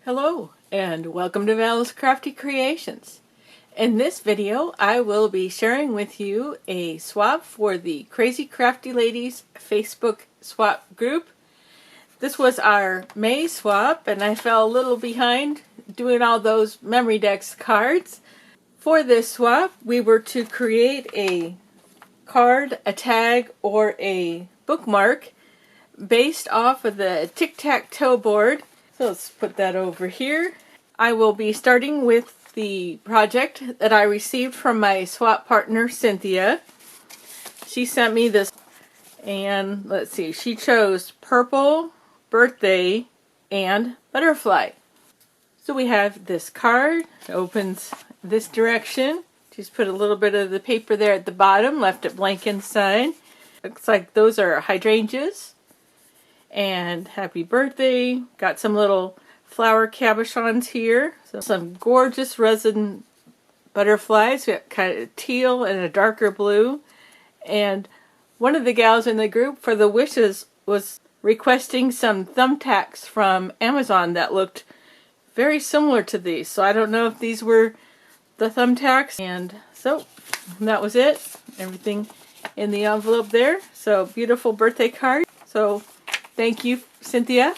Hello and welcome to Val's Crafty Creations. In this video I will be sharing with you a swap for the Crazy Crafty Ladies Facebook swap group. This was our May swap and I fell a little behind doing all those memory decks cards. For this swap we were to create a card, a tag, or a bookmark based off of the Tic Tac Toe Board. So let's put that over here. I will be starting with the project that I received from my swap partner Cynthia. She sent me this, and let's see, she chose purple, birthday, and butterfly. So we have this card. It opens this direction. Just put a little bit of the paper there at the bottom, left it blank inside. Looks like those are hydrangeas. And happy birthday. Got some little flower cabochons here. So some gorgeous resin butterflies. We got kind of teal and a darker blue. And one of the gals in the group for the wishes was requesting some thumbtacks from Amazon that looked very similar to these. So I don't know if these were the thumbtacks. And so that was it. Everything in the envelope there. So beautiful birthday card. So thank you, Cynthia.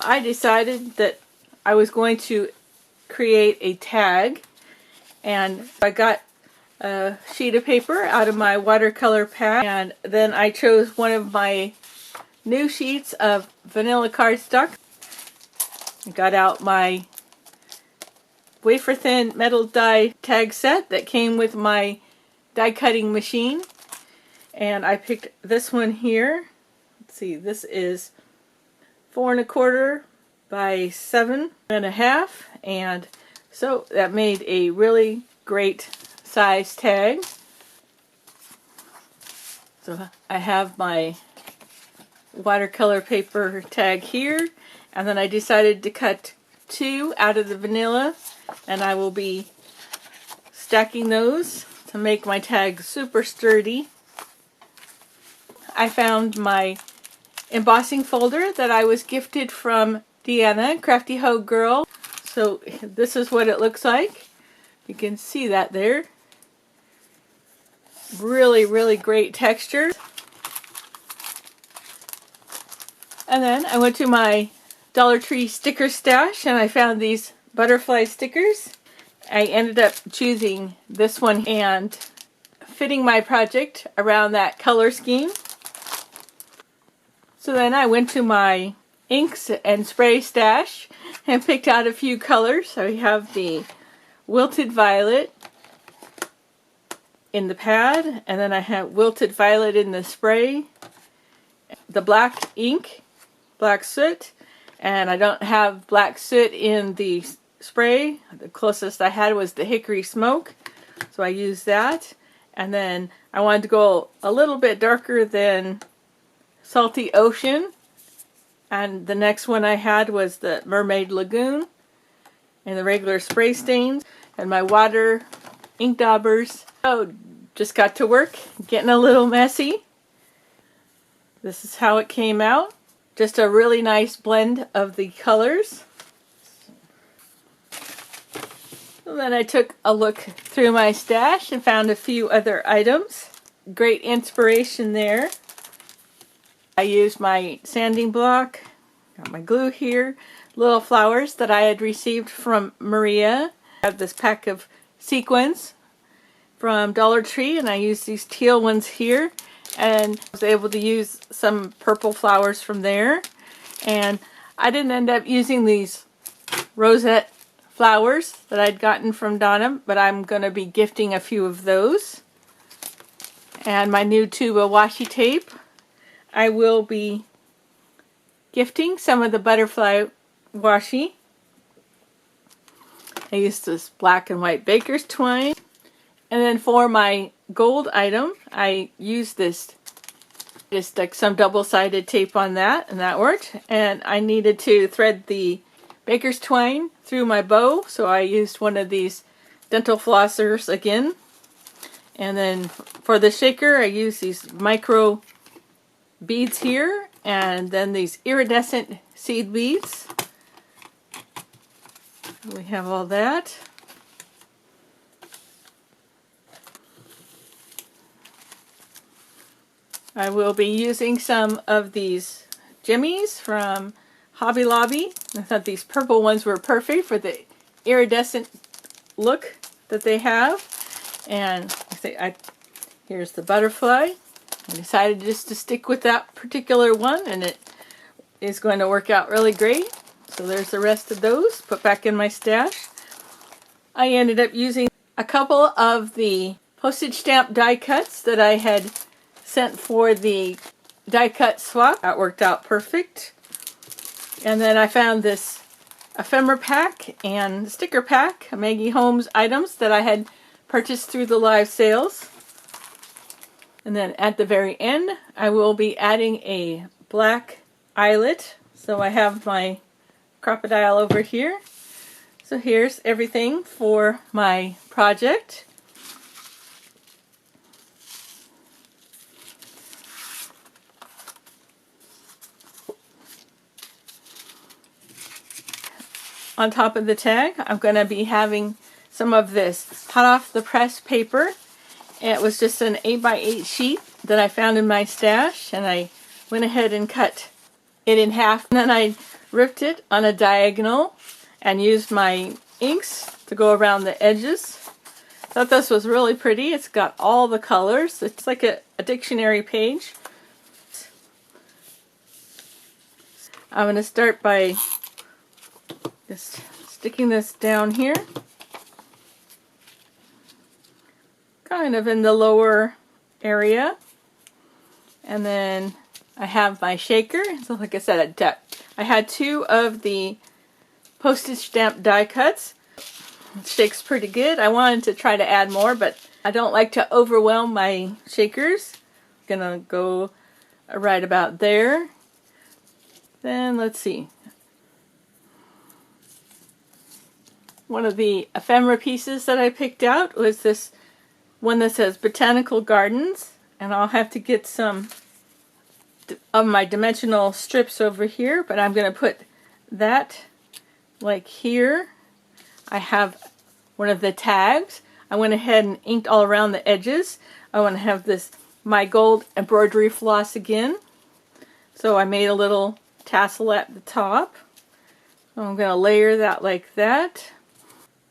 I decided that I was going to create a tag, and I got a sheet of paper out of my watercolor pack, and then I chose one of my new sheets of vanilla cardstock. I got out my wafer thin metal die tag set that came with my die cutting machine, and I picked this one here. Let's see, this is 4 1/4 by 7 1/2, and so that made a really great size tag. So I have my watercolor paper tag here, and then I decided to cut 2 out of the vanilla, and I will be stacking those to make my tag super sturdy. I found my embossing folder that I was gifted from Deanna, Crafty Hoe Girl. So this is what it looks like. You can see that there. Really great texture. And then I went to my Dollar Tree sticker stash and I found these butterfly stickers. I ended up choosing this one and fitting my project around that color scheme. So then I went to my inks and spray stash and picked out a few colors. So we have the wilted violet in the pad, and then I have wilted violet in the spray, the black ink, black soot, and I don't have black soot in the spray. The closest I had was the hickory smoke, so I used that. And then I wanted to go a little bit darker than Salty Ocean, and the next one I had was the Mermaid Lagoon and the regular spray stains and my water ink daubers. So just got to work, getting a little messy. This is how it came out. Just a really nice blend of the colors. And then I took a look through my stash and found a few other items. Great inspiration there. I used my sanding block, got my glue here, little flowers that I had received from Maria. I have this pack of sequins from Dollar Tree, and I used these teal ones here, and I was able to use some purple flowers from there. And I didn't end up using these rosette flowers that I'd gotten from Donna, but I'm going to be gifting a few of those. And my new tube of washi tape. I will be gifting some of the butterfly washi. I used this black and white baker's twine. And then for my gold item, I used this, just like some double-sided tape on that, and that worked. And I needed to thread the baker's twine through my bow, so I used one of these dental flossers again. And then For the shaker, I use these micro beads here, and then these iridescent seed beads. We have all that. I will be using some of these jimmies from Hobby Lobby. I thought these purple ones were perfect for the iridescent look that they have. And here's the butterfly. I decided just to stick with that particular one, and it is going to work out really great. So there's the rest of those, put back in my stash. I ended up using a couple of the postage stamp die cuts that I had sent for the die cut swap. That worked out perfect. And then I found this ephemera pack and sticker pack, Maggie Holmes items that I had purchased through the live sales. And then at the very end, I will be adding a black eyelet. So I have my crocodile over here. So here's everything for my project. On top of the tag, I'm going to be having some of this hot off the press paper. It was just an 8x8 sheet that I found in my stash, and I went ahead and cut it in half. And then I ripped it on a diagonal and used my inks to go around the edges. Thought this was really pretty. It's got all the colors. It's like a dictionary page. I'm going to start by just sticking this down here, kind of in the lower area, and then I have my shaker. So like I said, I had two of the postage stamp die cuts. It shakes pretty good. I wanted to try to add more, but I don't like to overwhelm my shakers. I'm gonna go right about there. Then let's see. One of the ephemera pieces that I picked out was this one that says Botanical Gardens, and I'll have to get some of my dimensional strips over here, but I'm going to put that like here. I have one of the tags. I went ahead and inked all around the edges. I want to have this My Gold embroidery floss again. So I made a little tassel at the top. So I'm going to layer that like that.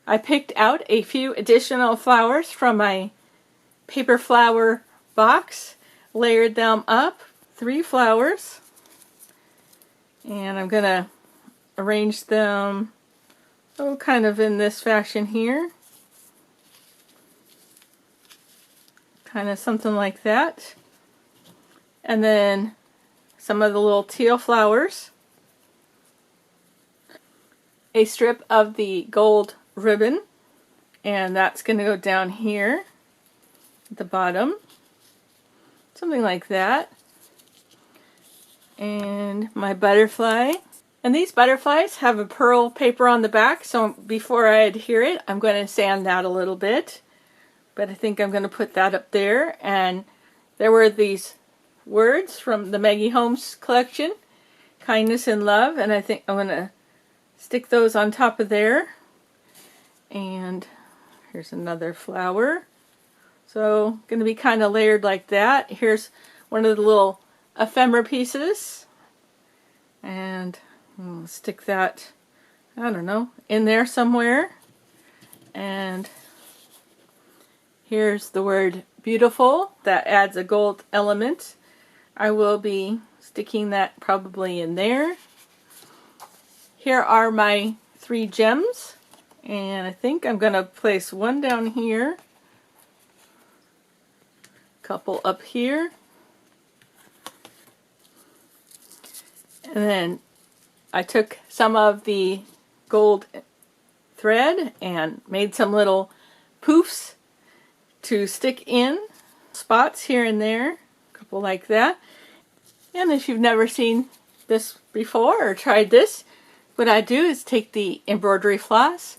I picked out a few additional flowers from my paper flower box, layered them up, 3 flowers, and I'm going to arrange them kind of in this fashion here. Kind of something like that. And then some of the little teal flowers. A strip of the gold ribbon, and that's going to go down here at the bottom, something like that. And my butterfly, and these butterflies have a pearl paper on the back, so before I adhere it, I'm going to sand that a little bit, but I think I'm going to put that up there. And there were these words from the Maggie Holmes collection, kindness and love, and I think I'm going to stick those on top of there. And here's another flower. So going to be kind of layered like that. Here's one of the little ephemera pieces, and I'll stick that, I don't know, in there somewhere. And here's the word beautiful. That adds a gold element. I will be sticking that probably in there. Here are my 3 gems. And I think I'm going to place one down here, a couple up here, and then I took some of the gold thread and made some little poofs to stick in spots here and there, a couple like that. And if you've never seen this before or tried this, what I do is take the embroidery floss,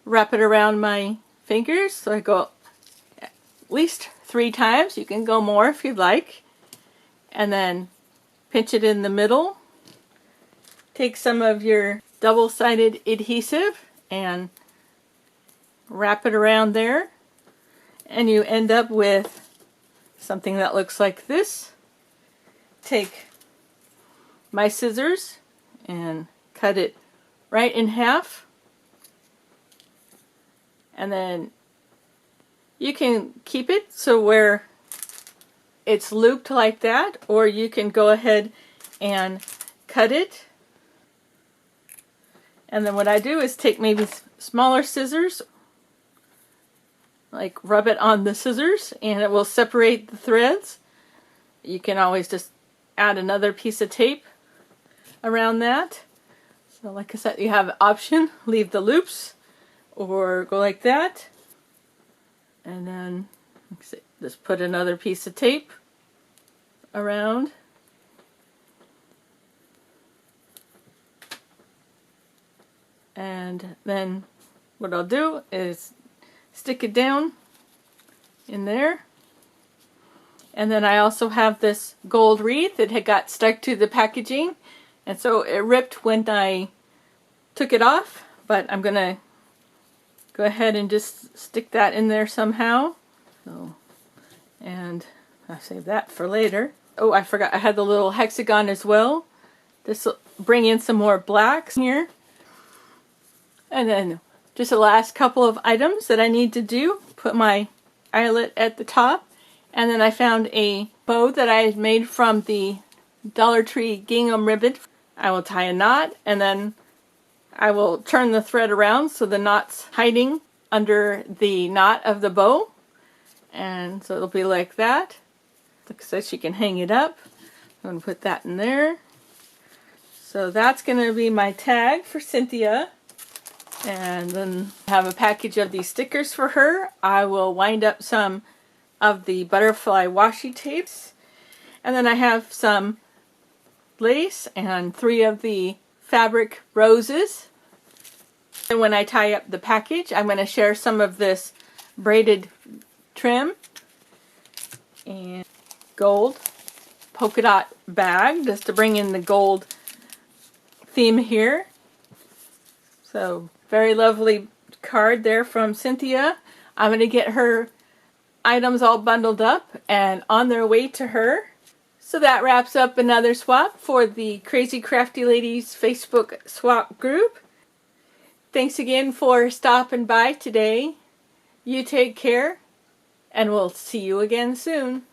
wrap it around my fingers, so I go at least 3 times. You can go more if you'd like. And then pinch it in the middle. Take some of your double-sided adhesive and wrap it around there. And you end up with something that looks like this. Take my scissors and cut it right in half. And then you can keep it so where it's looped like that, or you can go ahead and cut it. And then what I do is take maybe smaller scissors, like rub it on the scissors, and it will separate the threads. You can always just add another piece of tape around that. So like I said, you have an option, leave the loops or go like that. And then just put another piece of tape around. And then what I'll do is stick it down in there. And then I also have this gold wreath that had got stuck to the packaging, and so it ripped when I took it off, but I'm gonna go ahead and just stick that in there somehow. So, and I'll save that for later. Oh, I forgot I had the little hexagon as well. This will bring in some more blacks here. And then just the last couple of items that I need to do. Put my eyelet at the top. And then I found a bow that I had made from the Dollar Tree gingham ribbon. I will tie a knot, and then I will turn the thread around so the knot's hiding under the knot of the bow. And so it'll be like that. So she can hang it up. I'm going to put that in there. So that's going to be my tag for Cynthia. And then I have a package of these stickers for her. I will wind up some of the butterfly washi tapes. And then I have some lace and 3 of the fabric roses. And when I tie up the package, I'm going to share some of this braided trim and gold polka dot bag just to bring in the gold theme here. So very lovely card there from Cynthia. I'm going to get her items all bundled up and on their way to her. So that wraps up another swap for the Crazy Crafty Ladies Facebook swap group. Thanks again for stopping by today. You take care, and we'll see you again soon.